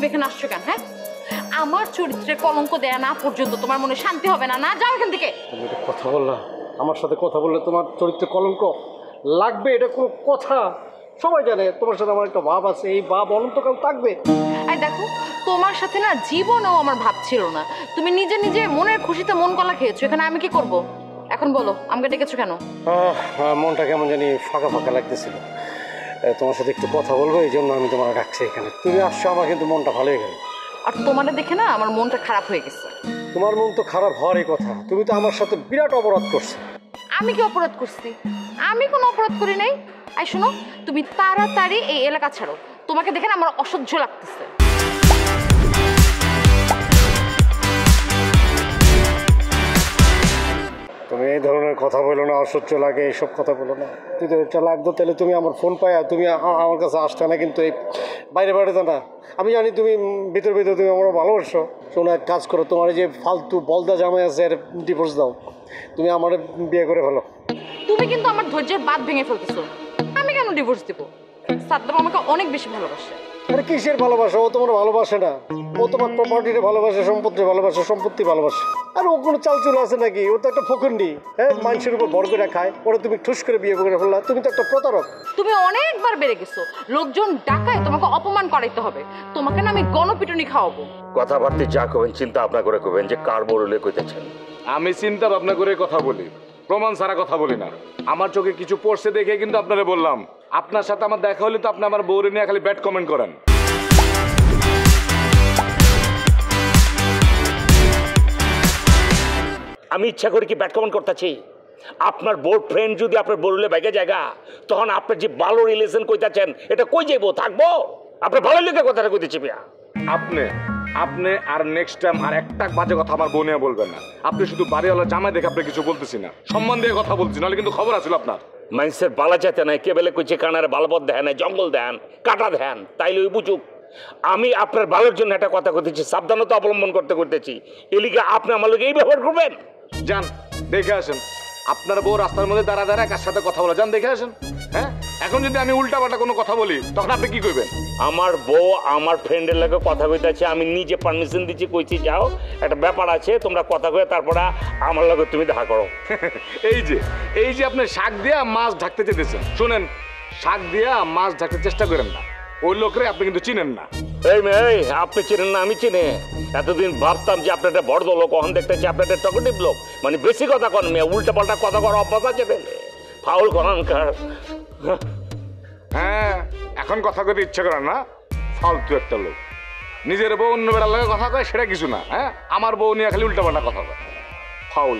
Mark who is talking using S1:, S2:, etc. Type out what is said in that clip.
S1: তুমি এখানে আসছো কেন? হ্যাঁ, আমার চরিত্রের কলঙ্ক দেয়া না পর্যন্ত তোমার মনে শান্তি হবে না। না, যাও এখান থেকে।
S2: তুমি এটা কথা বললা, আমার সাথে কথা বললে তোমার চরিত্রে কলঙ্ক লাগবে, এটা কোনো কথা? সবাই জানে তোমার সাথে আমার একটা ভাব আছে, এই ভাব অনন্তকাল থাকবে।
S1: এই দেখো, তোমার সাথে না জীবনেও আমার ভাব ছিল না। তুমি নিজে নিজে মনের খুশিতে মন কলা খেয়েছো, এখানে আমি কি করব? এখন বলো, আমাকে ডেকেছো কেন?
S2: মনটা কেমন জানি ফাঁকা ফাঁকা লাগতেছিল, তোমার সাথে একটু কথা বলবো, এই জন্য আমি তোমার ডাকছি এখানে। তুমি আসছো, আমার কিন্তু মনটা ভালো হয়ে গেল।
S1: আর তোমার দেখে না আমার মনটা খারাপ হয়ে গেছে।
S2: তোমার মন তো খারাপ হওয়ারই কথা, তুমি তো আমার সাথে বিরাট অপরাধ করছো।
S1: আমি কি অপরাধ করছি? আমি কোনো অপরাধ করি নাই। আই শোনো, তুমি তাড়াতাড়ি এই এলাকা ছাড়ো, তোমাকে দেখে না আমার অসহ্য লাগতেছে।
S2: তুমি এই ধরনের কথা বলো না, অসহ্য লাগে এইসব কথা বলো না। তুই তো এটা লাগতো, তাহলে তুমি আমার ফোন পাই, তুমি আমার কাছে আসতে না, কিন্তু এই বাইরে বাইরে না। আমি জানি তুমি ভিতর ভিতর তুমি আমার ভালোবাসো। শোনো, এক কাজ করো, তোমার এই যে ফালতু বলদা জামাই আছে এর ডিভোর্স দাও, তুমি আমার বিয়ে করে ফেলো।
S1: তুমি কিন্তু আমার ধৈর্যের বাঁধ ভেঙে ফেলতেছো। আমি কেন ডিভোর্স দিব? সাদ্দাম আমাকে অনেক বেশি ভালোবাসে।
S2: আরে কিসের ভালোবাসা? ও তোমার ভালোবাসে না, ও তোমার প্রপার্টিতে ভালোবাসে, সম্পত্তি ভালোবাসে, সম্পত্তি ভালোবাসে। আর ও কোনো চাল চলে আছে নাকি? ও তো একটা ফকুন্ডি, হ্যাঁ, মানুষের উপর ভর করে খায়। ওরা তুমি ঠুস করে বিয়ে করে ফেললা, তুমি তো একটা প্রতারক।
S1: তুমি অনেকবার বেড়ে গেছো, লোকজন ডাকায় তোমাকে অপমান করাইতে হবে। তোমাকে না আমি গণপিটুনি খাওয়াবো।
S3: কথাবার্তা যা কবেন চিন্তা ভাবনা করে কবেন, যে কার বড়লে কইতেছেন।
S4: আমি চিন্তা ভাবনা করে কথা বলি, প্রমাণ ছাড়া কথা বলি না। আমার চোখে কিছু পড়ছে দেখে কিন্তু আপনারা বললাম। আপনার সাথে আমার দেখা হলে তো আপনি আমার বউরে নিয়ে খালি ব্যাড কমেন্ট করেন।
S3: আমি ইচ্ছা করে কি ব্যাড কমেন্ট করতেছি? আপনার বোর ফ্রেন্ড যদি আপনার বড়লে বাইকে জায়গা, তখন আপনার যে ভালো রিলেশন কইতাছেন এটা কই যাইবো? থাকবো? আপনার ভালো লেগে কথাটা কইতেছি বিয়া।
S4: আপনি আপনি আর নেক্সট টাইম আর একটা বাজে কথা আমার বউ নিয়ে বলবেন না। আপনি শুধু বাড়িওয়ালা জামাই দেখে আপনি কিছু বলতেছি না, সম্মান দিয়ে কথা বলছি, নাহলে কিন্তু খবর আছিল আপনার।
S3: মানুষের বালা চাইতে নাই, কে বেলে কইছে কানারে বালপথ দেয় নাই, জঙ্গল দেন, কাটা দেন, তাইলে ওই বুঝুক। আমি আপনার ভালোর জন্য একটা কথা করতেছি, সাবধানতা অবলম্বন করতেছি। এলিকে আপনি আমার লোক এই ব্যবহার করবেন?
S4: যান দেখে আসেন, আপনার বউ রাস্তার মধ্যে দাঁড়া দাঁড়া কার সাথে কথা বলে, যান দেখে আসেন। হ্যাঁ, এখন যদি আমি উল্টা পাল্টা কোনো কথা বলি তখন আপনি কি করবেন?
S3: আমার বউ আমার ফ্রেন্ডের লাগে কথা কইতেছে, আমি নিজে পারমিশন দিচ্ছি, কইছি যাও, একটা ব্যাপার আছে, তোমরা কথা কয়ে তারপরে আমার লগে তুমি দেখা করো।
S4: এই যে আপনি শাক দিয়া মাছ ঢাকতে চেয়েছেন, শুনেন, শাক দিয়া মাছ ঢাকতে চেষ্টা করেন না, ওই লোকরে আপনি কিন্তু চিনেন না।
S3: এই মেয়ে, আপনি চিনেন না, আমি চিনি। এতদিন ভাবতাম যে আপনার একটা বড় লোক, কখন দেখতেছি আপনার একটা টকেটিভ লোক। মানে বেশি কথা কন মেয়ে, উল্টা পাল্টা কথা কর অভ্যাস আছে পেলে, ফাউল করানকার।
S4: হ্যাঁ, এখন কথা কইতে ইচ্ছে করে না, ফালতু একটা লোক। নিজের বউ অন্য বেড়ার লাগে কথা কয় সেটা কিছু না, হ্যাঁ, আমার বউ নিয়ে খালি উল্টা পাল্টা কথা কয়, ফাউল।